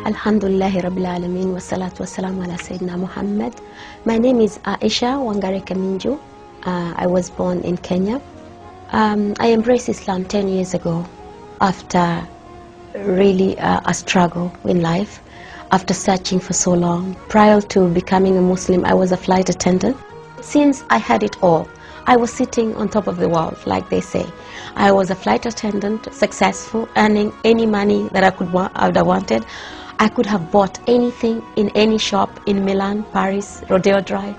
Alhamdulillahi Rabbil Alameen wa salatu wa salamu ala Sayyidina Muhammad. My name is Aisha Wangare Kaminju. I was born in Kenya. I embraced Islam 10 years ago after really a struggle in life, after searching for so long. Prior to becoming a Muslim, I was a flight attendant. Since I had it all, I was sitting on top of the world, like they say. I was a flight attendant, successful, earning any money that I would have wanted. I could have bought anything in any shop in Milan, Paris, Rodeo Drive.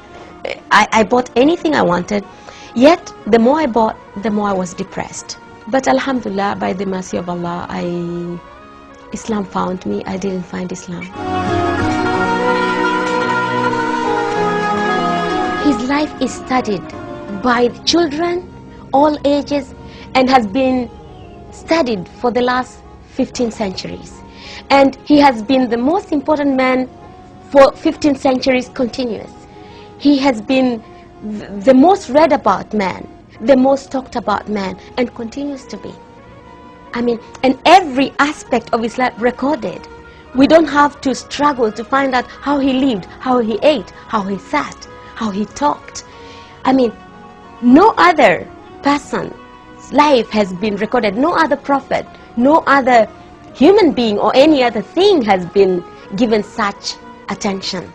I bought anything I wanted. Yet, the more I bought, the more I was depressed. But Alhamdulillah, by the mercy of Allah, Islam found me. I didn't find Islam. His life is studied by children, all ages, and has been studied for the last 15 centuries. And he has been the most important man for 15 centuries continuous. He has been the most read about man, the most talked about man, and continues to be. I mean, and every aspect of his life recorded. We don't have to struggle to find out how he lived, how he ate, how he sat, how he talked. I mean, no other person's life has been recorded. No other prophet, no other human being or any other thing has been given such attention.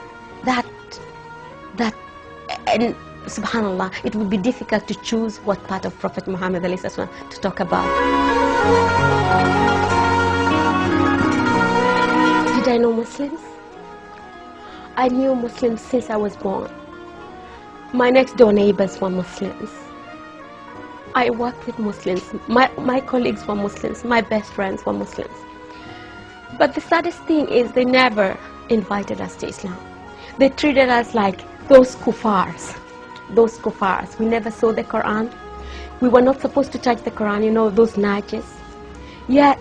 And subhanallah, it would be difficult to choose what part of Prophet Muhammad to talk about. Did I know Muslims? I knew Muslims since I was born. My next door neighbors were Muslims. I worked with Muslims. My colleagues were Muslims. My best friends were Muslims. But the saddest thing is they never invited us to Islam. They treated us like those kuffars. Those kuffars. We never saw the Quran. We were not supposed to touch the Quran, you know, those najis. Yet,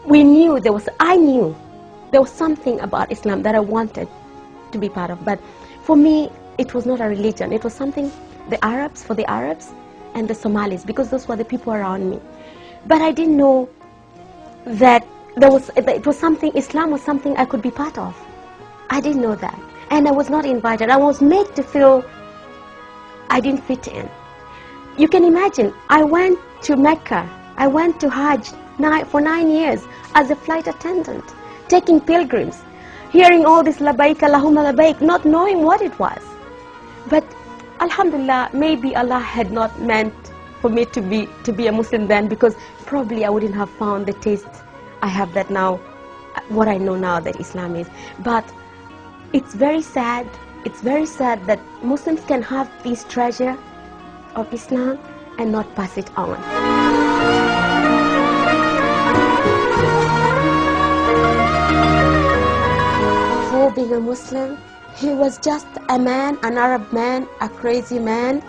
I knew there was something about Islam that I wanted to be part of. But for me, it was not a religion. It was something, for the Arabs and the Somalis, because those were the people around me. But I didn't know that Islam was something I could be part of. I didn't know that. And I was not invited. I was made to feel I didn't fit in. You can imagine, I went to Mecca, I went to Hajj for 9 years as a flight attendant, taking pilgrims, hearing all this labaik, Allahumma labaik, not knowing what it was. But alhamdulillah, maybe Allah had not meant for me to be a Muslim then, because probably I wouldn't have found the taste I have that now, what I know now that Islam is. But it's very sad that Muslims can have this treasure of Islam and not pass it on. Before being a Muslim, he was just a man, an Arab man, a crazy man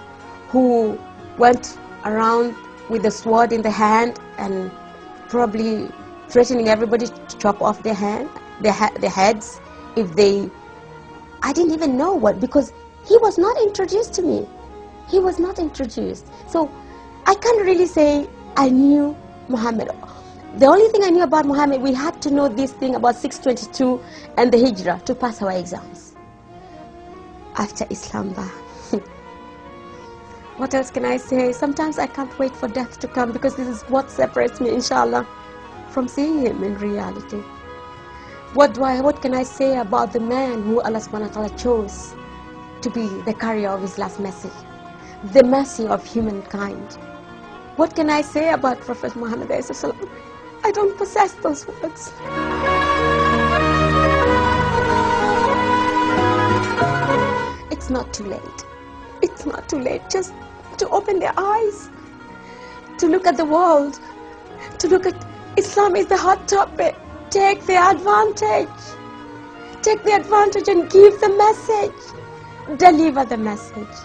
who went around with a sword in the hand and probably threatening everybody to chop off their heads if they... I didn't even know what, because he was not introduced to me. He was not introduced. So I can't really say I knew Muhammad. The only thing I knew about Muhammad, we had to know this thing about 622 and the Hijrah to pass our exams. After Islam, what else can I say? Sometimes I can't wait for death to come, because this is what separates me, inshallah, from seeing him in reality. What can I say about the man who Allah subhanahu wa ta'ala chose to be the carrier of his last message, the mercy of humankind? What can I say about Prophet Muhammad? I don't possess those words. It's not too late. It's not too late just to open their eyes, to look at the world, to look at Islam is the hot topic. Take the advantage. Take the advantage and give the message. Deliver the message.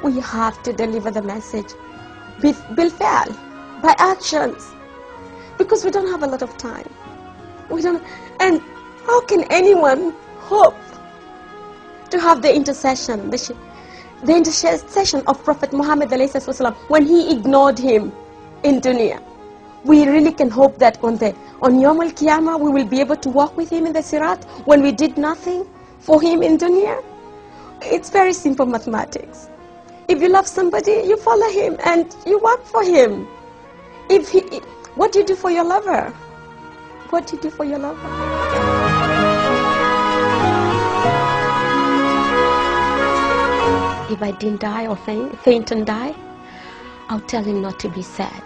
We have to deliver the message. Bil-fi'al, by actions. Because we don't have a lot of time. And how can anyone hope to have the intercession, the intercession of Prophet Muhammad when he ignored him in dunya? we really can hope that on Yom Al-Qiyamah we will be able to walk with him in the Sirat when we did nothing for him in dunya? It's very simple mathematics. If you love somebody, you follow him and you work for him. What do you do for your lover? What do you do for your lover? If I didn't die or faint and die, I'll tell him not to be sad.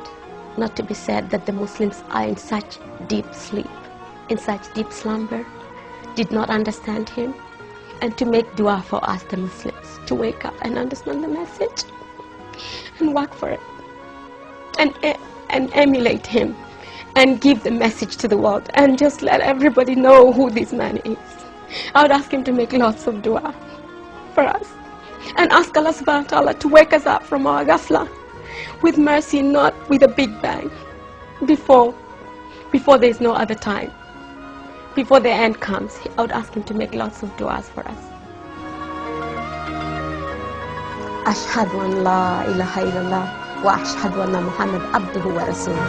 Not to be sad that the Muslims are in such deep sleep, in such deep slumber, did not understand him, and to make dua for us, the Muslims, to wake up and understand the message and work for it, and emulate him and give the message to the world and just let everybody know who this man is. I would ask him to make lots of dua for us and ask Allah subhanahu wa ta'ala to wake us up from our ghafla with mercy, not with a big bang, before there's no other time, before the end comes. I would ask him to make lots of du'as for us. Ashhadu an la ilaha illallah wa ashhadu anna Muhammad abduhu wa rasuluh.